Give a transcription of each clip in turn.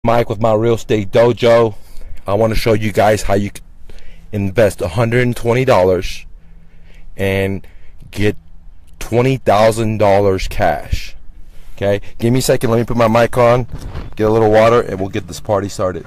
Mike with my real estate dojo. I want to show you guys how you can invest $120 and get $20,000 cash. Okay, give me a second, let me put my mic on, get a little water, and we'll get this party started.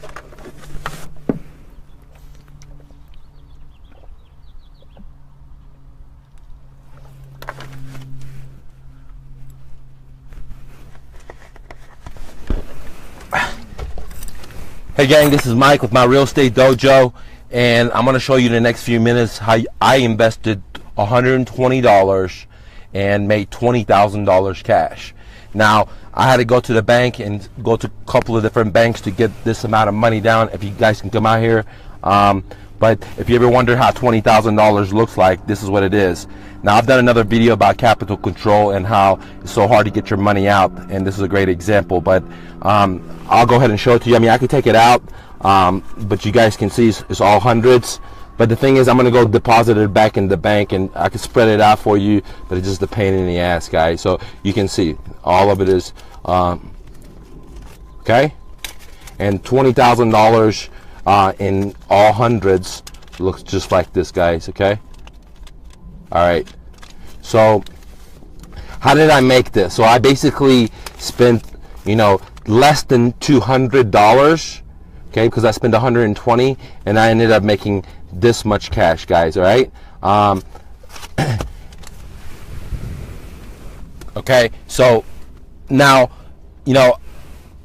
Hey gang, this is Mike with my real estate dojo, and I'm going to show you in the next few minutes how I invested $120 and made $20,000 cash. Now, I had to go to the bank and go to a couple of different banks to get this amount of money down. If you guys can come out here, but if you ever wonder how $20,000 looks like, this is what it is. Now, I've done another video about capital control and how it's so hard to get your money out, and this is a great example, but I'll go ahead and show it to you. I mean, I could take it out, but you guys can see it's all hundreds. But the thing is, I'm going to go deposit it back in the bank, and I can spread it out for you, but it's just a pain in the ass, guys. So you can see all of it is, okay? And $20,000 in all hundreds looks just like this, guys, okay? All right. So how did I make this? So I basically spent, less than $200, okay, because I spent 120, and I ended up making this much cash, guys. All right. Okay, so now, a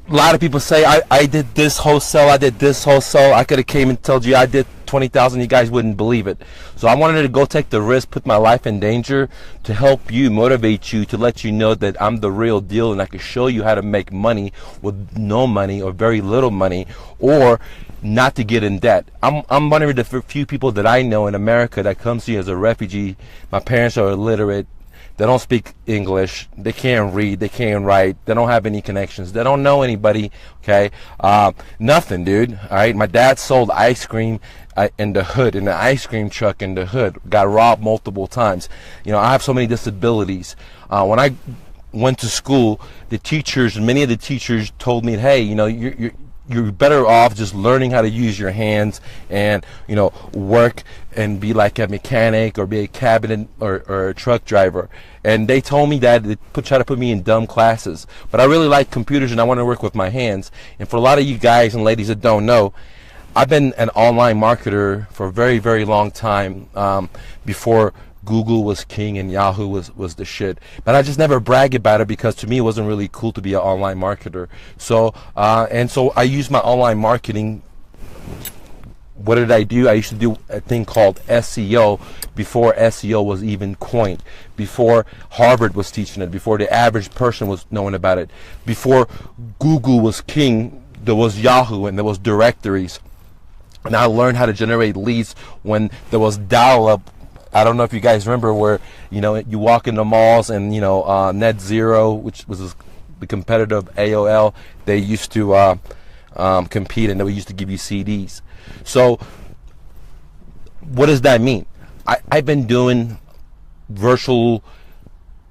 lot of people say I did this wholesale, I did this wholesale. I could have came and told you I did 20,000, you guys wouldn't believe it. So I wanted to go take the risk, put my life in danger to help you, motivate you, to let you know that I'm the real deal, and I can show you how to make money with no money or very little money, or not to get in debt. I'm one of the few people that I know in America that comes here as a refugee. My parents are illiterate. They don't speak English. They can't read. They can't write. They don't have any connections. They don't know anybody. Okay, nothing, dude. All right. My dad sold ice cream in the hood, in the ice cream truck in the hood. Got robbed multiple times. I have so many disabilities. When I went to school, many of the teachers told me, hey, you're better off just learning how to use your hands and work and be like a mechanic or be a cabinet or a truck driver. And they told me that they try to put me in dumb classes, but I really like computers and I want to work with my hands. And for a lot of you guys and ladies that don't know, I've been an online marketer for a very, very long time, before Google was king and Yahoo was the shit. But I just never brag about it because to me it wasn't really cool to be an online marketer. So so I used my online marketing. What did I do? I used to do a thing called SEO before SEO was even coined, before Harvard was teaching it, before the average person was knowing about it, before Google was king. There was Yahoo and there was directories, and I learned how to generate leads when there was dial-up. I don't know if you guys remember where, you walk in the malls and, Net Zero, which was the competitor of AOL, they used to compete, and they used to give you CDs. So what does that mean? I've been doing virtual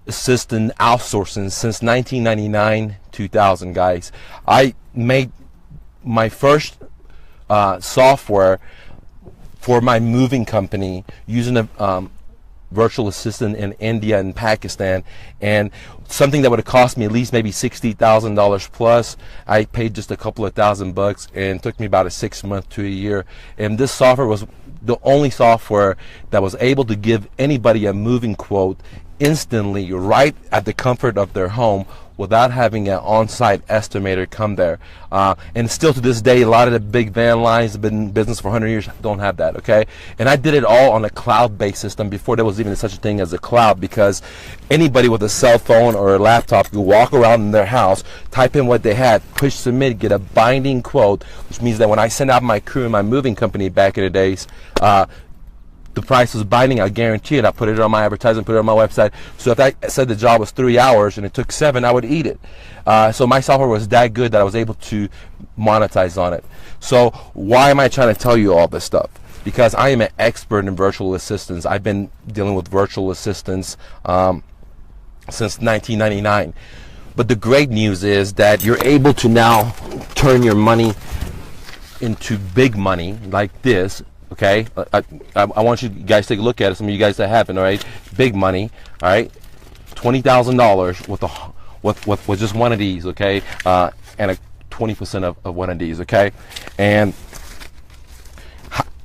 assistant outsourcing since 1999, 2000, guys. I made my first software for my moving company using a virtual assistant in India and Pakistan, and something that would have cost me at least maybe $60,000 plus, I paid just a couple of $1,000, and it took me about 6 months to a year. And this software was the only software that was able to give anybody a moving quote instantly, right at the comfort of their home, without having an on-site estimator come there. And still to this day, a lot of the big van lines have been in business for 100 years don't have that, okay? And I did it all on a cloud-based system before there was even such a thing as a cloud, because anybody with a cell phone or a laptop could walk around in their house, type in what they had, push submit, get a binding quote, which means that when I send out my crew in my moving company back in the days, the price was binding. I guarantee it. I put it on my advertisement, put it on my website. So if I said the job was 3 hours and it took 7, I would eat it. So my software was that good that I was able to monetize on it. So why am I trying to tell you all this stuff? Because I am an expert in virtual assistants. I've been dealing with virtual assistants since 1999. But the great news is that you're able to now turn your money into big money like this. Okay, I want you guys to take a look at it. Some of you guys that haven't, all right, big money, all right, $20,000 with just one of these, okay, and a 20% of one of these, okay. And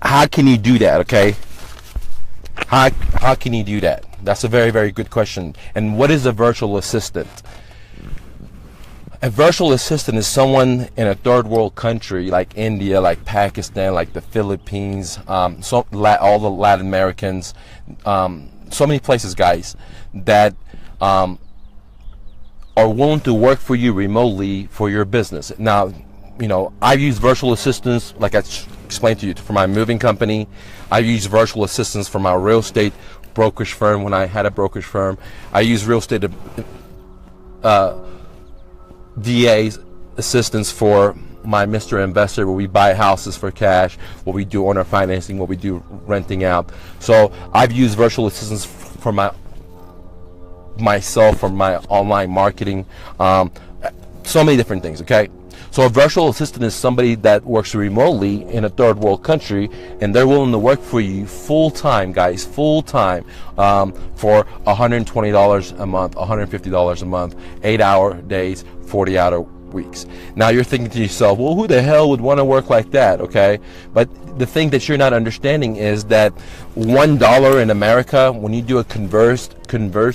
how can you do that, okay? How can you do that? That's a very, very good question. And what is a virtual assistant? A virtual assistant is someone in a third world country like India, like Pakistan, like the Philippines, all the Latin Americans, so many places, guys, that are willing to work for you remotely for your business. Now, you know, I've used virtual assistants, like I explained to you, for my moving company. I've used virtual assistants for my real estate brokerage firm when I had a brokerage firm. I use real estate VA's assistance for my Mr. Investor, where we buy houses for cash, what we do owner financing, what we do renting out. So I've used virtual assistants for myself, for my online marketing, so many different things, okay? So a virtual assistant is somebody that works remotely in a third world country, and they're willing to work for you full time, guys, full time, for $120 a month, $150 a month, 8-hour days, 40-hour weeks. Now you're thinking to yourself, well, who the hell would want to work like that, okay? But the thing that you're not understanding is that $1 in America, when you do a converse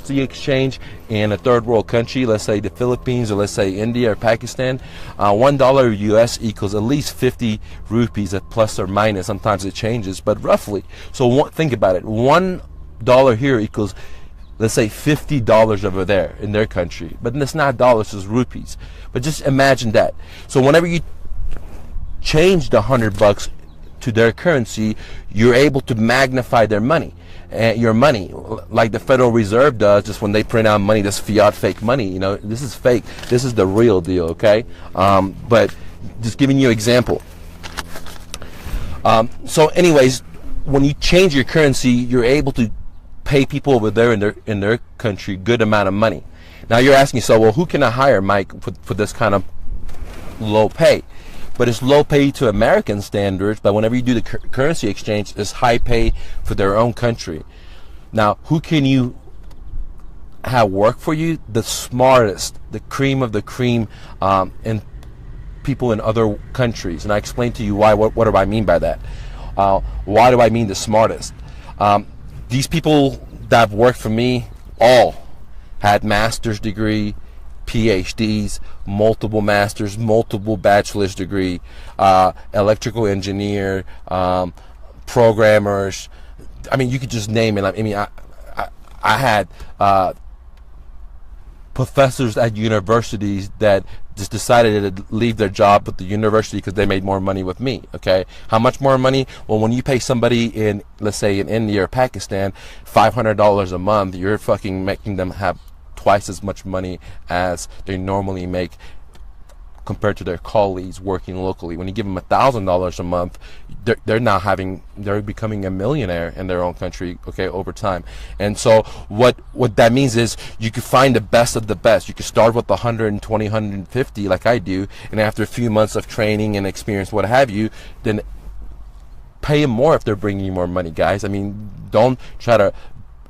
exchange in a third world country, let's say the Philippines, or let's say India or Pakistan, $1 US equals at least 50 rupees, plus or minus. Sometimes it changes, but roughly. So think about it. $1 here equals, let's say, $50 over there in their country. But it's not dollars, it's rupees. But just imagine that. So whenever you change the $100 to their currency, you're able to magnify their money. Your money, like the Federal Reserve does, just when they print out money, this fiat fake money, you know, this is fake. This is the real deal, okay? But just giving you an example. So anyways, when you change your currency, you're able to pay people over there in their country good amount of money. Now you're asking yourself, well, who can I hire, Mike, for this kind of low pay? But it's low pay to American standards, but whenever you do the currency exchange, it's high pay for their own country. Now, who can you have work for you? The smartest, the cream of the cream, and people in other countries. And I explained to you why. What do I mean by that? Why do I mean the smartest? These people that have worked for me all had master's degree, PhDs, multiple masters, multiple bachelor's degree, electrical engineer, programmers. I mean, you could just name it. I mean, I had professors at universities that just decided to leave their job at the university because they made more money with me. Okay, how much more money? Well, when you pay somebody in, let's say, in India or Pakistan, $500 a month, you're fucking making them have twice as much money as they normally make compared to their colleagues working locally. When you give them $1,000 a month, they're becoming a millionaire in their own country, okay, over time. And so what that means is you can find the best of the best. You can start with 120, 150 like I do, and after a few months of training and experience, what have you, then pay them more if they're bringing you more money, guys. I mean, don't try to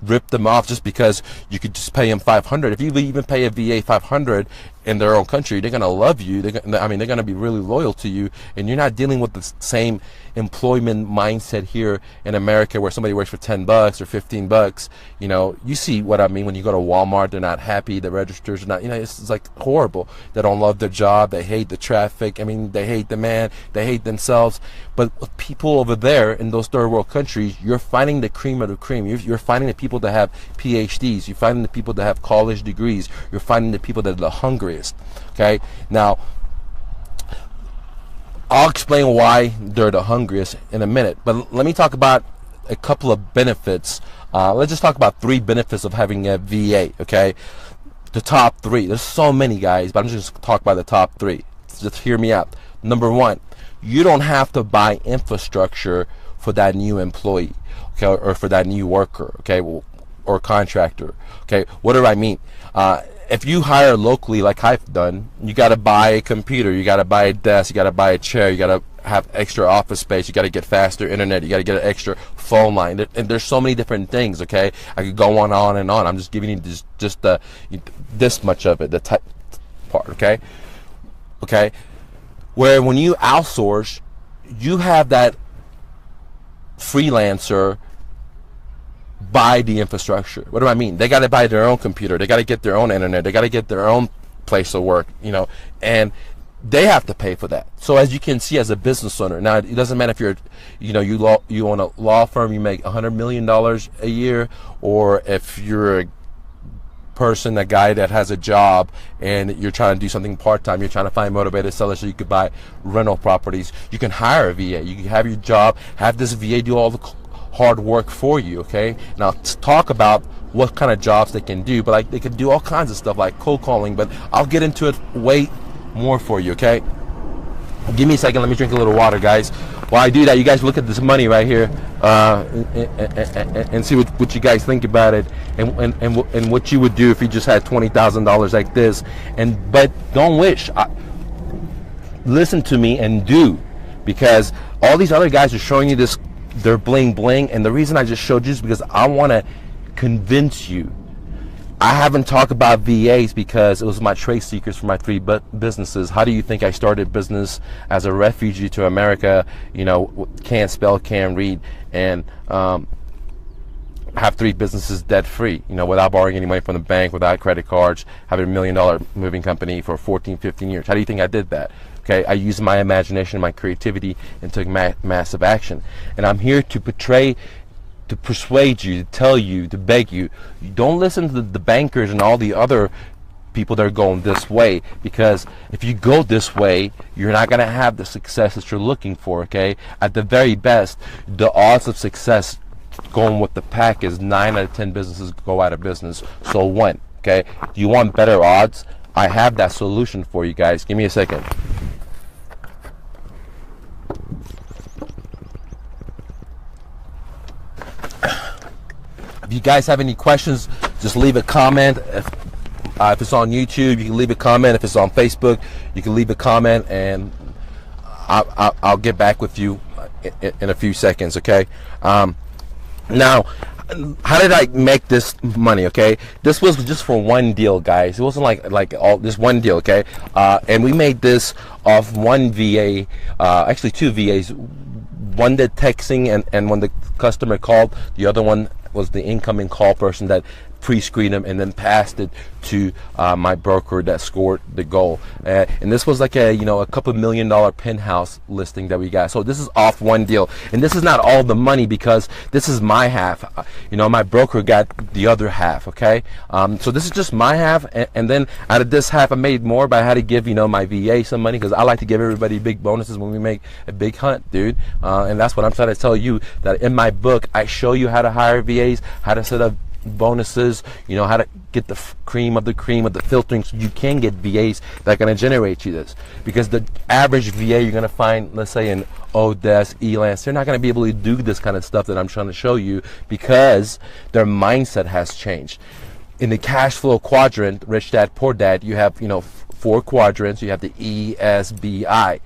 rip them off just because you could just pay them $500. If you even pay a VA $500 in their own country, they're gonna love you. They're gonna be really loyal to you, and you're not dealing with the same employment mindset here in America where somebody works for $10 or $15. You know, you see what I mean when you go to Walmart. They're not happy. The registers are not. You know, it's like horrible. They don't love their job. They hate the traffic. I mean, they hate the man. They hate themselves. But with people over there in those third world countries, you're finding the cream of the cream. You're finding the people that have PhDs. You're finding the people that have college degrees. You're finding the people that are the hungriest. Okay, now I'll explain why they're the hungriest in a minute, but let me talk about a couple of benefits. Let's just talk about 3 benefits of having a VA. Okay, the top 3. There's so many, guys, but I'm just gonna talk about the top 3. Just hear me out. Number 1, you don't have to buy infrastructure for that new employee, okay, or for that new worker, okay, or contractor. Okay, what do I mean? if you hire locally like I've done, you got to buy a computer, you got to buy a desk, you got to buy a chair, you got to have extra office space, you got to get faster internet, you got to get an extra phone line, and there's so many different things. Okay, I could go on and on. I'm just giving you just this much of it, the type part. Okay, where when you outsource, you have that freelancer buy the infrastructure. What do I mean? They got to buy their own computer, they got to get their own internet, they got to get their own place of work, and they have to pay for that. So as you can see, as a business owner, now it doesn't matter if you're, you own a law firm, you make $100 million a year, or if you're a person, a guy that has a job and you're trying to do something part-time, you're trying to find motivated sellers so you could buy rental properties. You can hire a VA. You can have your job, have this VA do all the hard work for you. Okay, now talk about what kind of jobs they can do, but like they can do all kinds of stuff like cold calling, but I'll get into it way more for you. Okay, give me a second, let me drink a little water, guys. While I do that, you guys look at this money right here, and see what you guys think about it, and what you would do if you just had $20,000 like this. But don't wish. Listen to me and do, because all these other guys are showing you this, they're bling bling, and the reason I just showed you is because I want to convince you. I haven't talked about VAs because it was my trade secrets for my 3 businesses. How do you think I started business as a refugee to America? Can't spell, can't read, and have 3 businesses debt free, without borrowing any money from the bank, without credit cards, having $1 million moving company for 14, 15 years. How do you think I did that? Okay, I used my imagination, my creativity, and took massive action. And I'm here to persuade you, to tell you, to beg you, don't listen to the bankers and all the other people that are going this way, because if you go this way, you're not going to have the success that you're looking for. Okay, at the very best, the odds of success going with the pack is 9 out of 10 businesses go out of business. So what? Okay, do you want better odds? I have that solution for you guys. Give me a second. If you guys have any questions, just leave a comment. If it's on YouTube, you can leave a comment. If it's on Facebook, you can leave a comment, and I'll get back with you in a few seconds. Okay. Now, how did I make this money? Okay, this was just for one deal, guys. It wasn't like all this one deal. Okay, and we made this off one VA, actually 2 VAs. One did texting, and when the customer called, the other one was the incoming call person that pre-screened them and then passed it to my broker that scored the goal. And this was like a couple $1 million penthouse listing that we got. So this is off one deal, and this is not all the money because this is my half. My broker got the other half. Okay, so this is just my half, and then out of this half I made more, but I had to give my VA some money because I like to give everybody big bonuses when we make a big hunt, dude. And that's what I'm trying to tell you, that in my book I show you how to hire VAs, how to set up bonuses, how to get the cream of the filtering, so you can get VAs that are going to generate you this. Because the average VA you're going to find, let's say in Odesk, Elance, they're not going to be able to do this kind of stuff that I'm trying to show you because their mindset has changed. In the cash flow quadrant, Rich Dad Poor Dad, you have 4 quadrants. You have the E, S, B, I.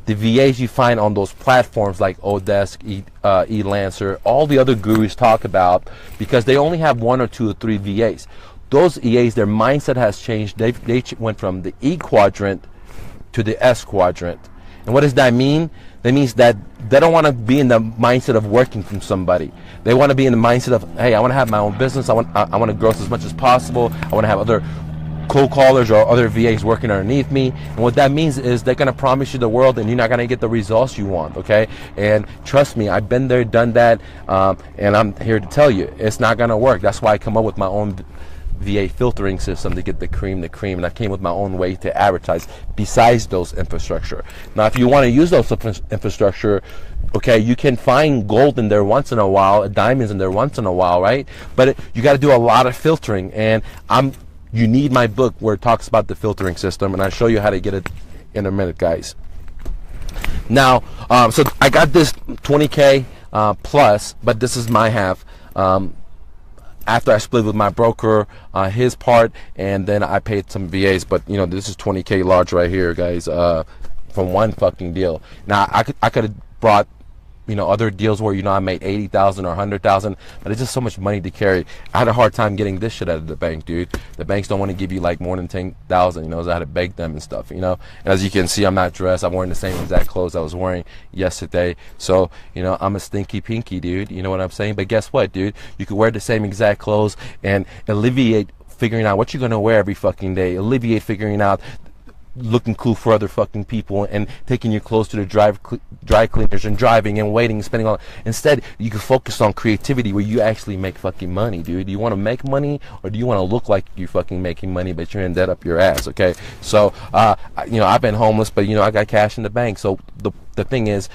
The VAs you find on those platforms like Odesk, Elancer, all the other gurus talk about, because they only have 1 or 2 or 3 VAs. Those EAs, their mindset has changed. They went from the E quadrant to the S quadrant. And what does that mean? That means that they don't want to be in the mindset of working from somebody. They want to be in the mindset of, hey, I want to have my own business. I want to grow as much as possible. I want to have other cold callers or other VAs working underneath me. And what that means is they're going to promise you the world and you're not going to get the results you want. Okay, and trust me, I've been there, done that, and I'm here to tell you it's not going to work. That's why I come up with my own VA filtering system to get the cream, and I came with my own way to advertise besides those infrastructure. Now if you want to use those infrastructure, okay, you can find gold in there once in a while, diamonds in there once in a while, right? But you got to do a lot of filtering, and you need my book where it talks about the filtering system, and I'll show you how to get it in a minute, guys. Now, so I got this 20K plus, but this is my half. after I split with my broker, his part, and then I paid some VAs. But you know, this is 20K large right here, guys, from one fucking deal. Now I could have brought, you know, other deals where, you know, I made 80,000 or 100,000, but it's just so much money to carry. I had a hard time getting this shit out of the bank, dude. The banks don't want to give you like more than 10,000, you know, so I had to beg them and stuff, you know. And as you can see, I'm not dressed. I'm wearing the same exact clothes I was wearing yesterday. So, you know, I'm a stinky pinky, dude. You know what I'm saying? But guess what, dude? You could wear the same exact clothes and alleviate figuring out what you're going to wear every fucking day. Alleviate figuring out looking cool for other fucking people and taking your clothes to the dry cleaners and driving and waiting and spending all. Instead, you can focus on creativity where you actually make fucking money, dude. Do you want to make money, or do you want to look like you fucking making money but you're in debt up your ass? Okay, so you know, I've been homeless, but you know, I got cash in the bank. So the thing is,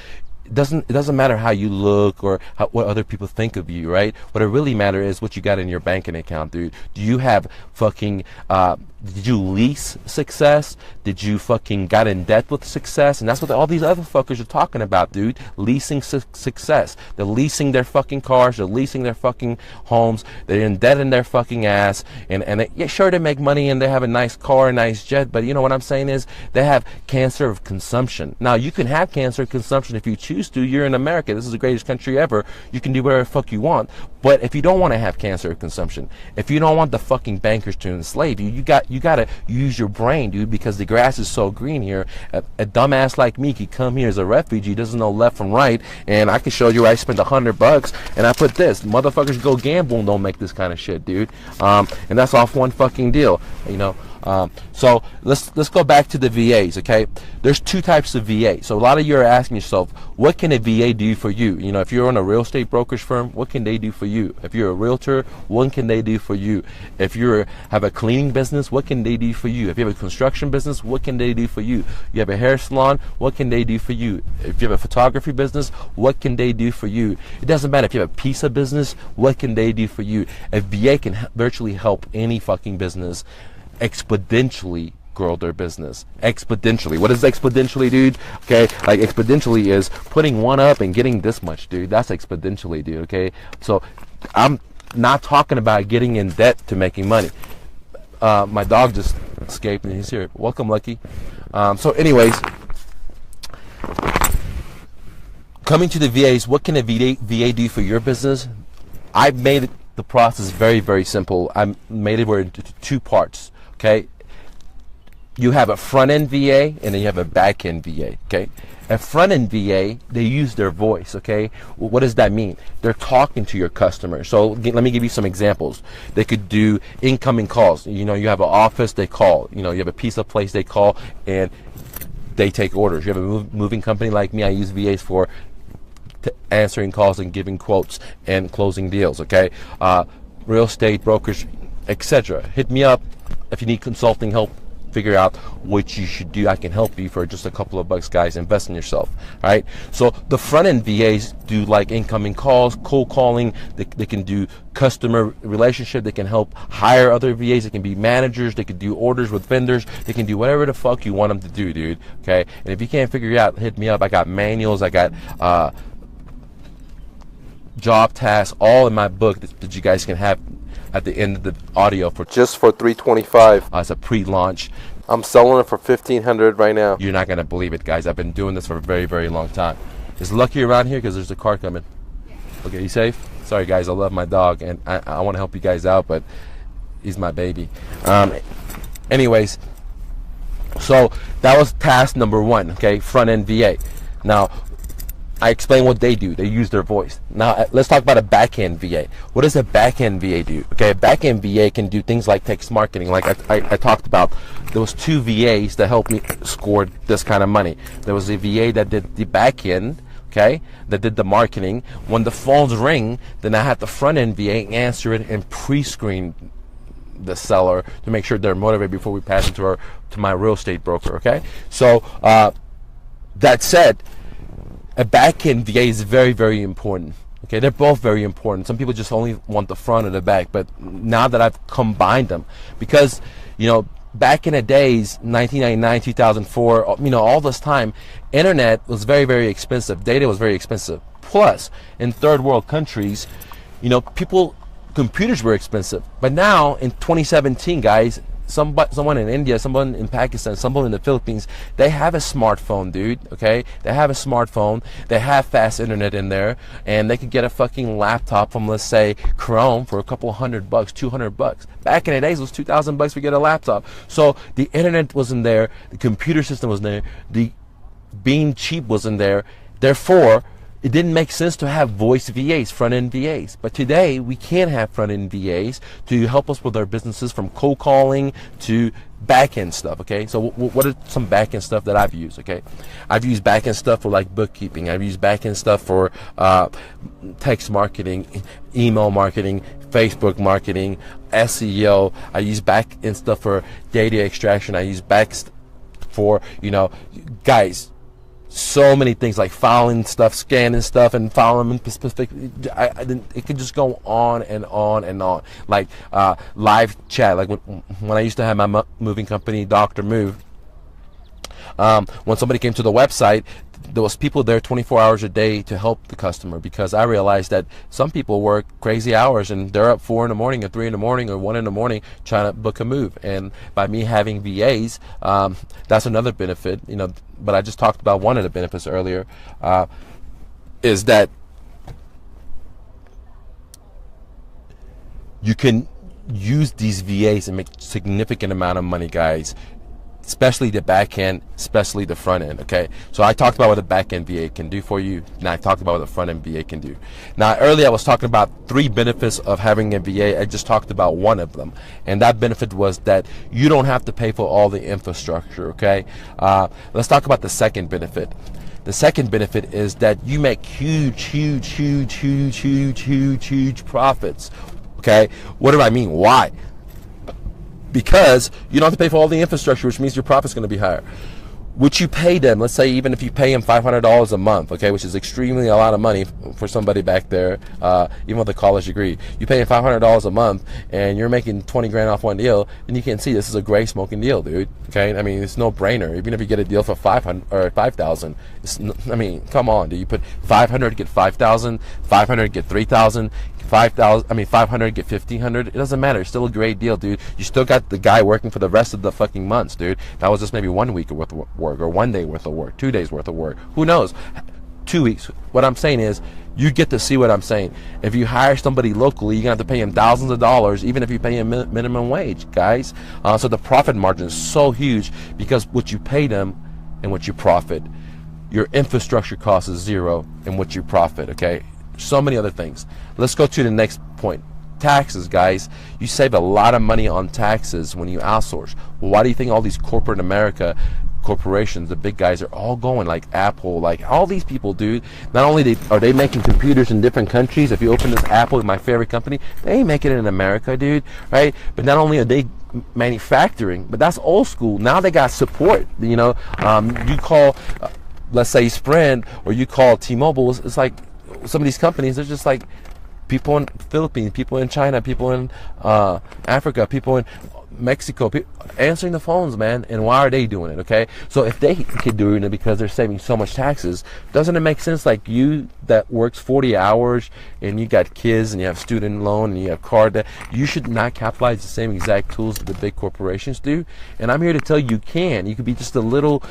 it doesn't matter how you look or what other people think of you, right? What it really matters is what you got in your banking account, dude. Do you have fucking did you lease success? Did you fucking got in debt with success? And that's what all these other fuckers are talking about, dude. Leasing success. They're leasing their fucking cars. They're leasing their fucking homes. They're in debt in their fucking ass. And yeah, sure, they make money and they have a nice car, a nice jet. But you know what I'm saying is they have cancer of consumption. Now, you can have cancer of consumption if you choose to. You're in America. This is the greatest country ever. You can do whatever the fuck you want. But if you don't want to have cancer of consumption, if you don't want the fucking bankers to enslave you, you got to use your brain, dude, because the grass is so green here. A dumbass like me could come here as a refugee, doesn't know left from right, and I can show you where I spent $100 and I put this. Motherfuckers go gamble and don't make this kind of shit, dude. And that's off one fucking deal, you know. So let's go back to the VAs, okay? There's two types of VA. So a lot of you are asking yourself, what can a VA do for you? You know, if you're on a real estate brokerage firm, what can they do for you? If you're a realtor, what can they do for you? If you have a cleaning business, what can they do for you? If you have a construction business, what can they do for you? You have a hair salon, what can they do for you? If you have a photography business, what can they do for you? It doesn't matter if you have a pizza business, what can they do for you? A VA can virtually help any fucking business exponentially grow their business. Exponentially. What is exponentially, dude? Okay, like exponentially is putting one up and getting this much, dude. That's exponentially, dude. Okay, so I'm not talking about getting in debt to making money. My dog just escaped and he's here. Welcome, Lucky. So anyways, coming to the VAs, what can a VA do for your business? I've made the process very, very simple. I made it into two parts. Okay, you have a front-end VA and then you have a back-end VA. Okay, a front-end VA, they use their voice. Okay, what does that mean? They're talking to your customer. So let me give you some examples. They could do incoming calls. You know, you have an office, they call. You know, you have a pizza place, they call, and they take orders. You have a moving company like me. I use VAs for answering calls and giving quotes and closing deals. Okay, real estate brokers, etc. Hit me up if you need consulting help. Figure out what you should do. I can help you for just a couple of bucks, guys. Invest in yourself. All right. So the front end VAs do like incoming calls, cold calling. They can do customer relationship. They can help hire other VAs. They can be managers. They can do orders with vendors. They can do whatever the fuck you want them to do, dude. Okay. And if you can't figure it out, hit me up. I got manuals. I got job tasks, all in my book that you guys can have at the end of the audio for just for $325 as a pre-launch. I'm selling it for $1,500 right now. You're not gonna believe it, guys. I've been doing this for a very, very long time. Is Lucky around here? Because there's a car coming. Okay, you safe? Sorry, guys. I love my dog and I want to help you guys out, but he's my baby. Anyways, so that was task number one. Okay, front end VA. Now, I explain what they do. They use their voice. Now, let's talk about a back-end VA. What does a back-end VA do? Okay, a back-end VA can do things like text marketing. Like I talked about, there was two VAs that helped me score this kind of money. There was a VA that did the back-end, okay, that did the marketing. When the phones ring, then I had the front-end VA answer it and pre-screen the seller to make sure they're motivated before we pass it to my real estate broker, okay? So, that said, a back-end VA is very, very important. Okay, they're both very important. Some people just only want the front or the back, but now that I've combined them, because, you know, back in the days, 1999, 2004, you know, all this time, internet was very, very expensive. Data was very expensive. Plus, in third world countries, you know, people computers were expensive. But now in 2017, guys, someone in India, someone in Pakistan, someone in the Philippines, they have a smartphone, dude. Okay, they have a smartphone. They have fast internet in there, and they could get a fucking laptop from, let's say, Chrome for a couple $100, $200. Back in the days, it was $2,000 to get a laptop. So the internet wasn't there, the computer system wasn't there, the being cheap wasn't there. Therefore, it didn't make sense to have voice VAs, front-end VAs. But today, we can have front-end VAs to help us with our businesses, from cold calling to back-end stuff, okay? So what are some back-end stuff that I've used, okay? I've used back-end stuff for like bookkeeping. I've used back-end stuff for text marketing, email marketing, Facebook marketing, SEO. I use back-end stuff for data extraction. I use for, guys, so many things, like filing stuff, scanning stuff, and filing specific. It could just go on and on and on. Like live chat. Like when I used to have my moving company, Dr. Move. When somebody came to the website, there was people there 24 hours a day to help the customer, because I realized that some people work crazy hours and they're up 4 in the morning or 3 in the morning or 1 in the morning trying to book a move. And by me having VAs, that's another benefit, but I just talked about one of the benefits earlier, is that you can use these VAs and make significant amount of money, guys. Especially the back end, especially the front end, okay? So I talked about what the back end VA can do for you. Now I talked about what the front end VA can do. Now earlier I was talking about 3 benefits of having a VA. I just talked about one of them. And that benefit was that you don't have to pay for all the infrastructure, okay? Let's talk about the second benefit. The second benefit is that you make huge profits, okay? What do I mean? Why? Because you don't have to pay for all the infrastructure, which means your profit's going to be higher. Which you pay them, let's say even if you pay them $500 a month, okay, which is extremely a lot of money for somebody back there, even with a college degree. You pay them $500 a month and you're making 20 grand off one deal, and you can see this is a great smoking deal, dude. Okay, I mean, it's no brainer. Even if you get a deal for 500 or 5,000, I mean, come on, dude. You put 500 get 5,000, 500 get 3,000. 500 get 1,500. It doesn't matter. It's still a great deal, dude. You still got the guy working for the rest of the fucking months, dude. That was just maybe 1 week worth of work, or 1 day worth of work, 2 days worth of work. Who knows? 2 weeks. What I'm saying is, you get to see what I'm saying. If you hire somebody locally, you're gonna have to pay him thousands of dollars, even if you pay him minimum wage, guys. So the profit margin is so huge, because what you pay them and what you profit. Your infrastructure cost is zero, and what you profit. Okay. So many other things. Let's go to the next point. Taxes, guys. You save a lot of money on taxes when you outsource. Well, why do you think all these corporate America corporations, the big guys, are all going, like Apple, like all these people, dude? Not only are they making computers in different countries. If you open this Apple, my favorite company, they ain't making it in America, dude, right? But not only are they manufacturing, but that's old school. Now they got support. You call, let's say Sprint, or you call T-Mobile. It's like some of these companies, they're just like people in the Philippines, people in China, people in Africa, people in Mexico, answering the phones, man. And why are they doing it? Okay, so if they keep doing it because they're saving so much taxes, doesn't it make sense? Like you that works 40 hours and you got kids and you have student loan and you have car debt, you should not capitalize the same exact tools that the big corporations do. And I'm here to tell you, you could be just a little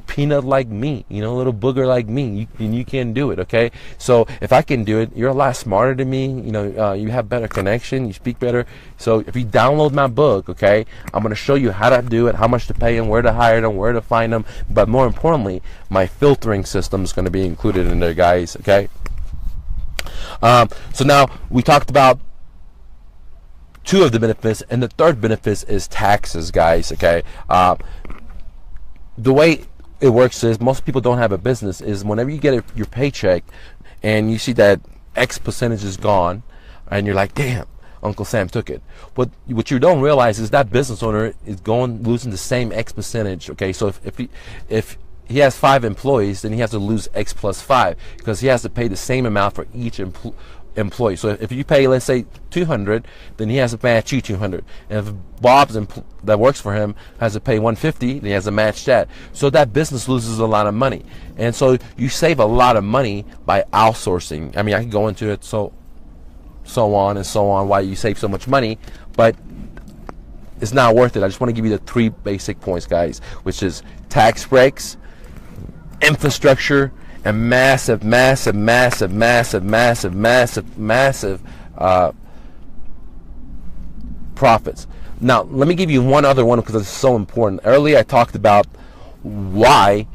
peanut like me, a little booger like me, and you can do it. Okay, so if I can do it, you're a lot smarter than me. You have better connection, you speak better. So if you download my book, okay, I'm going to show you how to do it, how much to pay them, where to hire them, where to find them. But more importantly, my filtering system is going to be included in there, guys. Okay. So now we talked about 2 of the benefits, and the third benefit is taxes, guys. Okay. The way it works is, most people don't have a business, is whenever you get your paycheck and you see that X percentage is gone, and you're like, damn, Uncle Sam took it. What you don't realize is that business owner is losing the same X percentage. Okay, so if he has 5 employees, then he has to lose X plus 5, because he has to pay the same amount for each employee. So if you pay, let's say, 200, then he has to match you 200. And if Bob's that works for him has to pay 150, then he has to match that. So that business loses a lot of money. And so you save a lot of money by outsourcing. I mean, I can go into it. So so on and so on, why you save so much money, but it's not worth it. I just want to give you the 3 basic points, guys, which is tax breaks, infrastructure, and massive profits. Now, let me give you one other one because it's so important. Earlier, I talked about why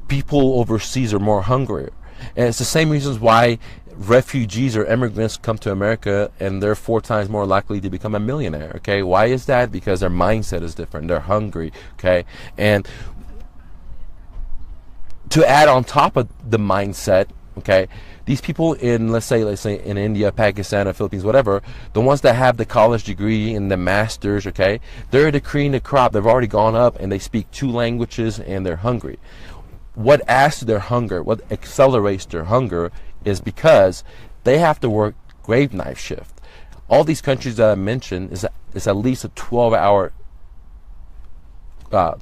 people overseas are more hungrier. And it's the same reasons why refugees or immigrants come to America and they're 4 times more likely to become a millionaire. Okay, why is that? Because their mindset is different. They're hungry. Okay, and to add on top of the mindset, okay, these people in, let's say in India, Pakistan, or Philippines, whatever, the ones that have the college degree and the masters, okay, they're the cream of the crop. They've already gone up and they speak 2 languages and they're hungry. What adds to their hunger, what accelerates their hunger, is because they have to work grave knife shift. All these countries that I mentioned is at least a 12-hour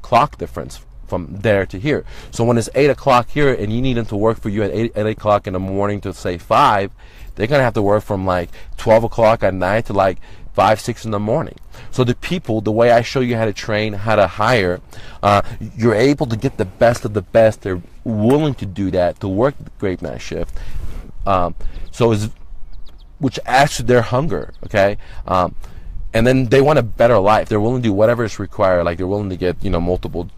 clock difference from there to here. So when it's 8 o'clock here and you need them to work for you at 8 o'clock in the morning to say 5, they're gonna have to work from like 12 o'clock at night to like 5, 6 in the morning. So the people, the way I show you how to train, how to hire, you're able to get the best of the best. They're willing to do that, to work the grave night shift. Which adds to their hunger, okay? And then they want a better life. They're willing to do whatever is required. Like they're willing to get, multiple,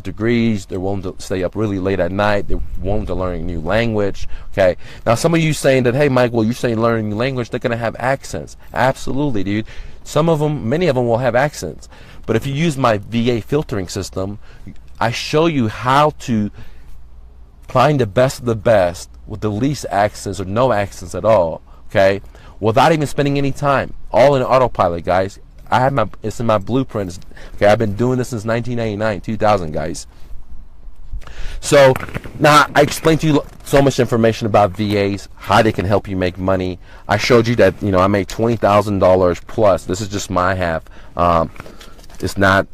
degrees. They're willing to stay up really late at night. They're willing to learn a new language. Okay. Now, some of you saying that, hey, Mike, well, you're saying learning a new language, they're gonna have accents. Absolutely, dude. Some of them, many of them will have accents. But if you use my VA filtering system, I show you how to find the best of the best with the least accents or no accents at all. Okay. Without even spending any time, all in autopilot, guys. It's in my blueprints. Okay, I've been doing this since 1999, 2000, guys. So now I explained to you so much information about VAs, how they can help you make money. I showed you that I made $20,000 plus. This is just my half. It's not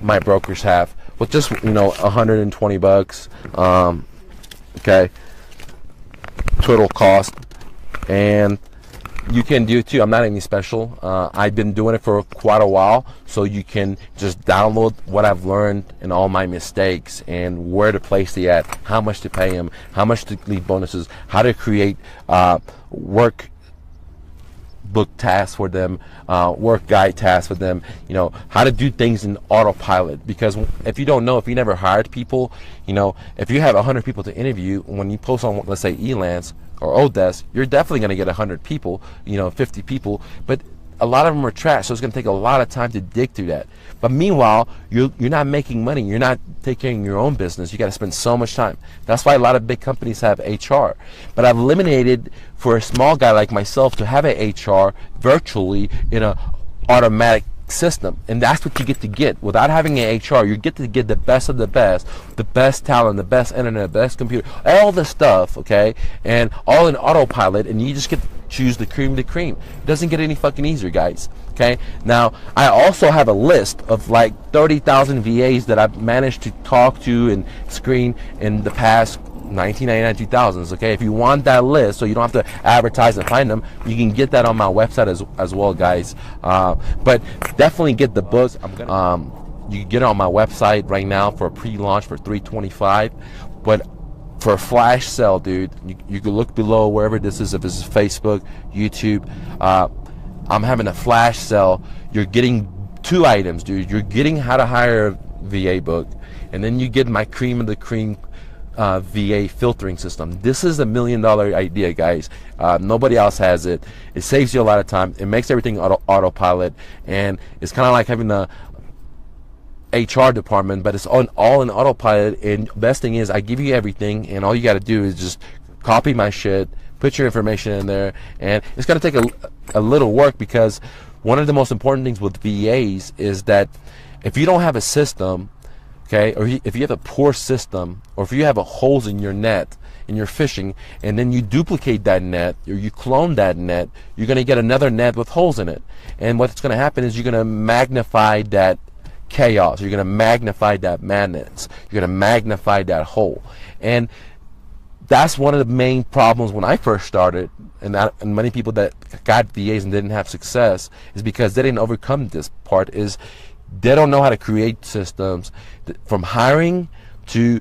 my broker's half. With just $120. Okay, total cost. And you can do it too. I'm not any special. I've been doing it for quite a while, so you can just download what I've learned and all my mistakes and where to place the ad, how much to pay them, how much to leave bonuses, how to create work book tasks for them, work guide tasks for them, how to do things in autopilot. Because if you don't know, if you never hired people, if you have 100 people to interview, when you post on, let's say, Elance or Odesk, you're definitely going to get 100 people, 50 people, but a lot of them are trash, so it's going to take a lot of time to dig through that. But meanwhile, you're not making money, you're not taking your own business, you got to spend so much time. That's why a lot of big companies have HR. But I've eliminated, for a small guy like myself, to have an HR virtually in an automatic system, and that's what you get without having an HR. You get to get the best of the best talent, the best internet, the best computer, all the stuff, okay, and all in autopilot, and you just get to choose the cream of the cream. It doesn't get any fucking easier, guys. Okay, now I also have a list of like 30,000 VAs that I've managed to talk to and screen in the past 1999, 2000s. Okay, if you want that list so you don't have to advertise and find them, you can get that on my website as well, guys. But definitely get the book. You can get it on my website right now for a pre-launch for $325. But for a flash sale, dude, you can look below wherever this is, if this is Facebook, YouTube. I'm having a flash sale. You're getting 2 items, dude. You're getting how to hire a VA book, and then you get my cream of the cream VA filtering system. This is $1 million idea, guys. Nobody else has it. It saves you a lot of time. It makes everything autopilot, and it's kind of like having a HR department, but it's all in autopilot. And best thing is, I give you everything, and all you got to do is just copy my shit, put your information in there, and it's going to take a little work, because one of the most important things with VAs is that if you don't have a system, okay, or if you have a poor system, or if you have holes in your net and you're fishing, and then you duplicate that net or you clone that net, you're going to get another net with holes in it. And what's going to happen is you're going to magnify that chaos. You're going to magnify that madness. You're going to magnify that hole. And that's one of the main problems when I first started, and many people that got VAs and didn't have success is because they didn't overcome this part. Is they don't know how to create systems from hiring to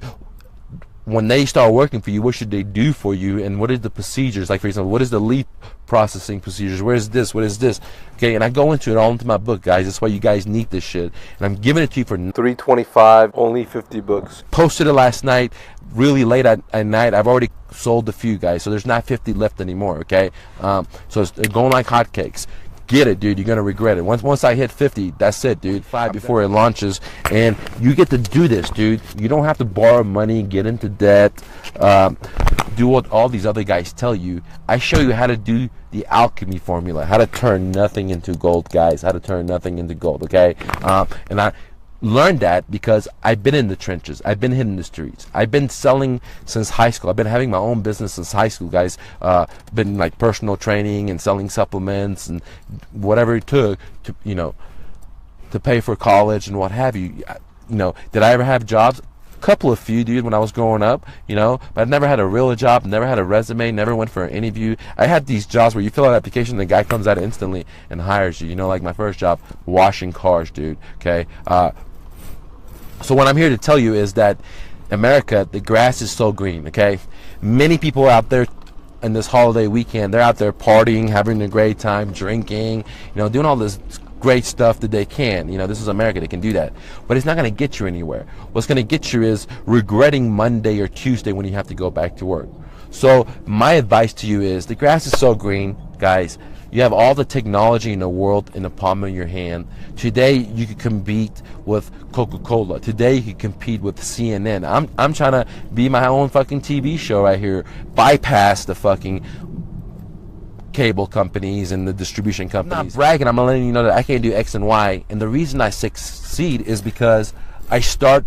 when they start working for you. What should they do for you, and what are the procedures? Like, for example, what is the lead processing procedures? Where is this? What is this? Okay, and I go into it all into my book, guys. That's why you guys need this shit, and I'm giving it to you for $325, only 50 books. Posted it last night, really late at night. I've already sold a few, guys, so there's not 50 left anymore. Okay, so it's going like hotcakes. Get it, dude. You're gonna regret it. Once I hit 50, that's it, dude. 5 before it launches, and you get to do this, dude. You don't have to borrow money, get into debt, do what all these other guys tell you. I show you how to do the alchemy formula, how to turn nothing into gold, guys. How to turn nothing into gold. Okay, and I learned that because I've been in the trenches. I've been hitting the streets. I've been selling since high school. I've been having my own business since high school, guys. Been like personal training and selling supplements and whatever it took to, you know, to pay for college and what have you. You know, did I ever have jobs? Couple of few, dude, when I was growing up, you know, but I never had a real job, never had a resume, never went for an interview. I had these jobs where you fill out an application and the guy comes out instantly and hires you. You know, like my first job, washing cars, dude. Okay. So what I'm here to tell you is that America, the grass is so green, okay? Many people out there in this holiday weekend, they're out there partying, having a great time, drinking, you know, doing all this great stuff that they can. You know, this is America, they can do that. But it's not going to get you anywhere. What's going to get you is regretting Monday or Tuesday when you have to go back to work. So my advice to you is the grass is so green, guys. You have all the technology in the world in the palm of your hand. Today, you can compete with Coca-Cola. Today, you can compete with CNN. I'm trying to be my own fucking TV show right here. Bypass the fucking cable companies and the distribution companies. I'm not bragging. I'm letting you know that I can do X and Y. And the reason I succeed is because I start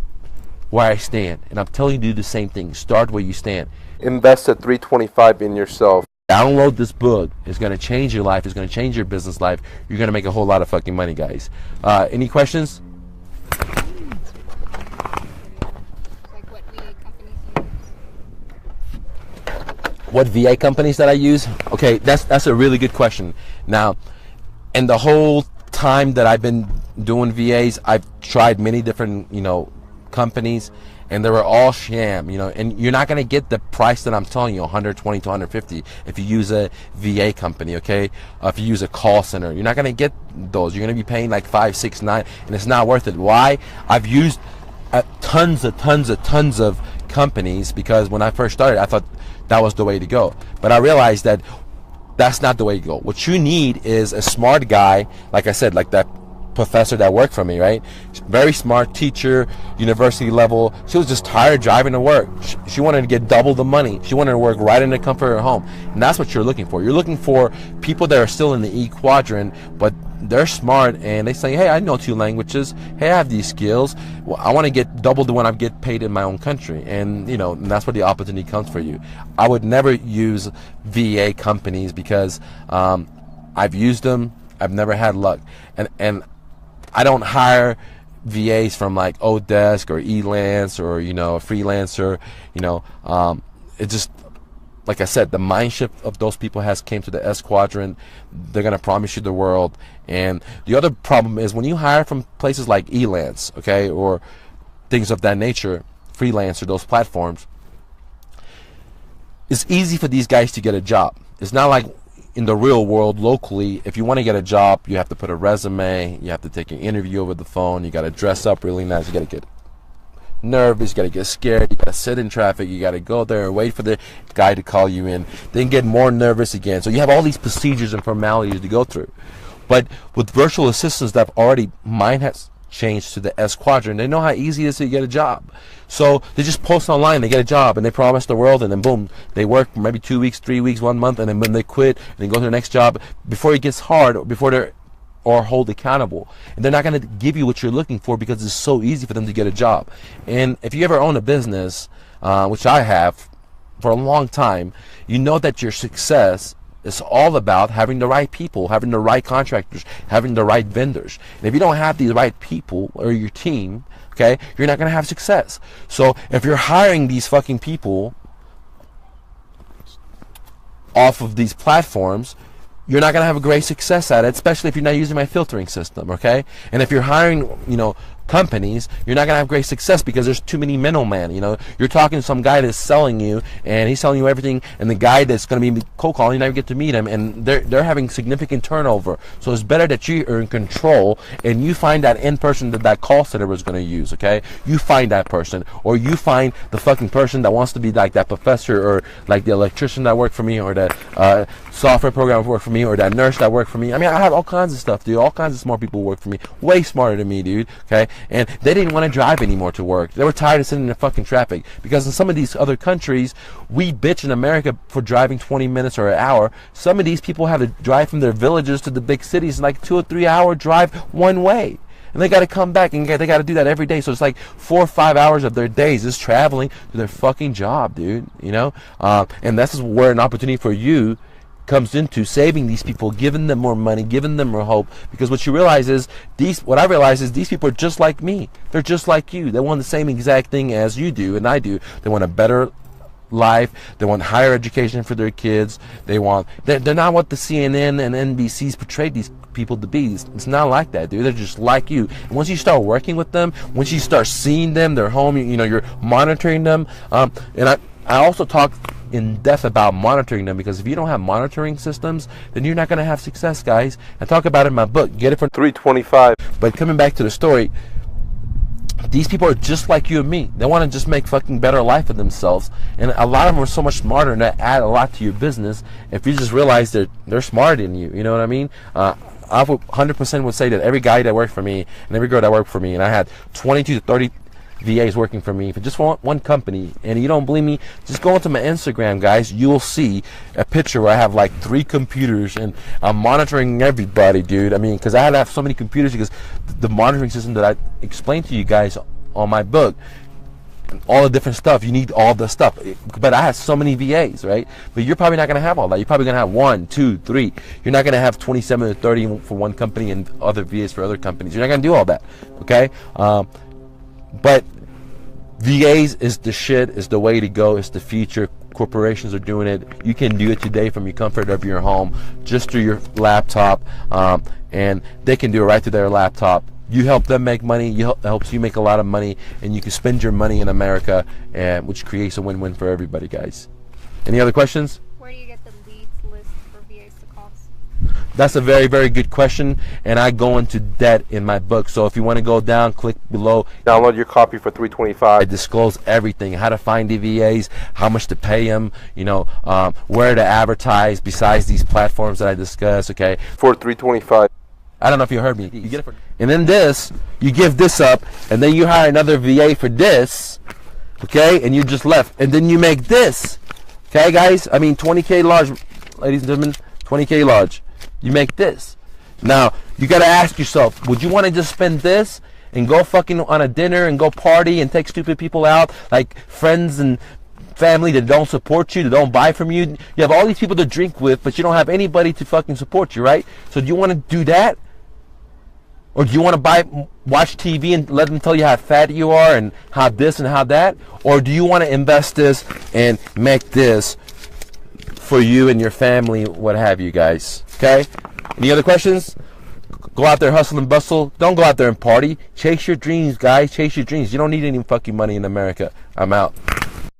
where I stand. And I'm telling you to do the same thing. Start where you stand. Invest at $325 in yourself. Download this book. It's going to change your life. It's going to change your business life. You're going to make a whole lot of fucking money, guys. Any questions? Like what VA companies you use? What VA companies that I use? Okay, that's a really good question. Now, in the whole time that I've been doing VAs, I've tried many different, you know, companies, and they were all sham, you know, and you're not going to get the price that I'm telling you, 120 to 150 if you use a VA company, okay? If you use a call center, you're not going to get those. You're going to be paying like 5, 6, 9, and it's not worth it. Why? I've used tons of companies because when I first started, I thought that was the way to go. But I realized that that's not the way to go. What you need is a smart guy, like I said, like that professor that worked for me, right? Very smart teacher, university level. She was just tired driving to work. She wanted to get double the money. She wanted to work right in the comfort of her home. And that's what you're looking for. You're looking for people that are still in the E quadrant, but they're smart and they say, hey, I know 2 languages. Hey, I have these skills. Well, I want to get double the one I get paid in my own country. And, you know, and that's where the opportunity comes for you. I would never use VA companies because I've used them. I've never had luck. And I don't hire VAs from like Odesk or Elance or, you know, a freelancer, you know. It just, like I said, the mind shift of those people came to the S quadrant. They're going to promise you the world. And the other problem is when you hire from places like Elance, okay, or things of that nature, freelancer, those platforms, it's easy for these guys to get a job. It's not like in the real world, locally, if you want to get a job, you have to put a resume, you have to take an interview over the phone, you got to dress up really nice, you got to get nervous, you got to get scared, you got to sit in traffic, you got to go there and wait for the guy to call you in, then get more nervous again. So you have all these procedures and formalities to go through. But with virtual assistants that have already, mine has changed to the S quadrant, they know how easy it is to get a job. So they just post online, they get a job, and they promise the world, and then boom, they work for maybe 2 weeks, 3 weeks, 1 month, and then when they quit, and they go to the next job before it gets hard, or before they're hold accountable. And they're not going to give you what you're looking for because it's so easy for them to get a job. And if you ever own a business, which I have for a long time, you know that your success is all about having the right people, having the right contractors, having the right vendors. And if you don't have the right people or your team, okay, you're not going to have success. So if you're hiring these fucking people off of these platforms, you're not going to have a great success at it, especially if you're not using my filtering system, okay? And if you're hiring, companies, you're not going to have great success because there's too many middlemen. You're talking to some guy that's selling you, and he's selling you everything, and the guy that's going to be cold calling, you never get to meet him, and they're having significant turnover. So it's better that you are in control and you find that in person that call center was going to use, okay? You find that person, or you find the fucking person that wants to be like that professor, or like the electrician that worked for me, or that software programmer that worked for me, or that nurse that worked for me. I mean, I have all kinds of stuff, dude. All kinds of smart people work for me, way smarter than me, dude, okay? And they didn't want to drive anymore to work. They were tired of sitting in the fucking traffic. Because in some of these other countries, we bitch in America for driving 20 minutes or an hour. Some of these people have to drive from their villages to the big cities, like 2 or 3 hour drive one way. And they got to come back, and they got to do that every day. So it's like 4 or 5 hours of their days is traveling to their fucking job, dude. And this is where an opportunity for you comes into, saving these people, giving them more money, giving them more hope. Because what I realize is these people are just like me. They're just like you. They want the same exact thing as you do and I do. They want a better life. They want higher education for their kids. They're not what the CNN and NBC's portrayed these people to be. It's not like that, dude. They're just like you. And once you start working with them, once you start seeing them, their home, you're monitoring them. And I also talk in depth about monitoring them, because if you don't have monitoring systems, then you're not going to have success, guys. I talk about it in my book, Get It for $325. But coming back to the story, these people are just like you and me. They want to just make fucking better life for themselves, and a lot of them are so much smarter, and they add a lot to your business if you just realize they're smarter than you. You know what I mean? I 100% would say that every guy that worked for me and every girl that worked for me, and I had 22 to 30 VAs working for me for just one company, and you don't believe me, just go into my Instagram, guys. You will see a picture where I have like 3 computers, and I'm monitoring everybody, dude. I mean, because I had to have so many computers, because the monitoring system that I explained to you guys on my book, all the different stuff, you need all the stuff. But I have so many VAs, right? But you're probably not going to have all that. You're probably going to have 1, 2, 3. You're not going to have 27 or 30 for one company and other VAs for other companies. You're not going to do all that, okay? But VAs is the shit, is the way to go, it's the future. Corporations are doing it. You can do it today from your comfort of your home, just through your laptop, and they can do it right through their laptop. You help them make money, it helps you make a lot of money, and you can spend your money in America, which creates a win-win for everybody, guys. Any other questions? Where do you get the leads list for VAs to call? That's a very, very good question, and I go into that in my book. So if you want to go down, click below, download your copy for $325. I disclose everything: how to find DVAs, how much to pay them, where to advertise besides these platforms that I discuss. Okay, for $325. I don't know if you heard me. You get it for, and then you give this up, and then you hire another VA for this, okay, and you just left, and then you make this, okay, guys. I mean, 20K large, ladies and gentlemen, 20K large. You make this. Now, you got to ask yourself, would you want to just spend this and go fucking on a dinner and go party and take stupid people out, like friends and family that don't support you, that don't buy from you? You have all these people to drink with, but you don't have anybody to fucking support you, right? So do you want to do that? Or do you want to watch TV and let them tell you how fat you are and how this and how that? Or do you want to invest this and make this for you and your family, what have you, guys? Okay? Any other questions? Go out there, hustle and bustle. Don't go out there and party. Chase your dreams, guys. Chase your dreams. You don't need any fucking money in America. I'm out.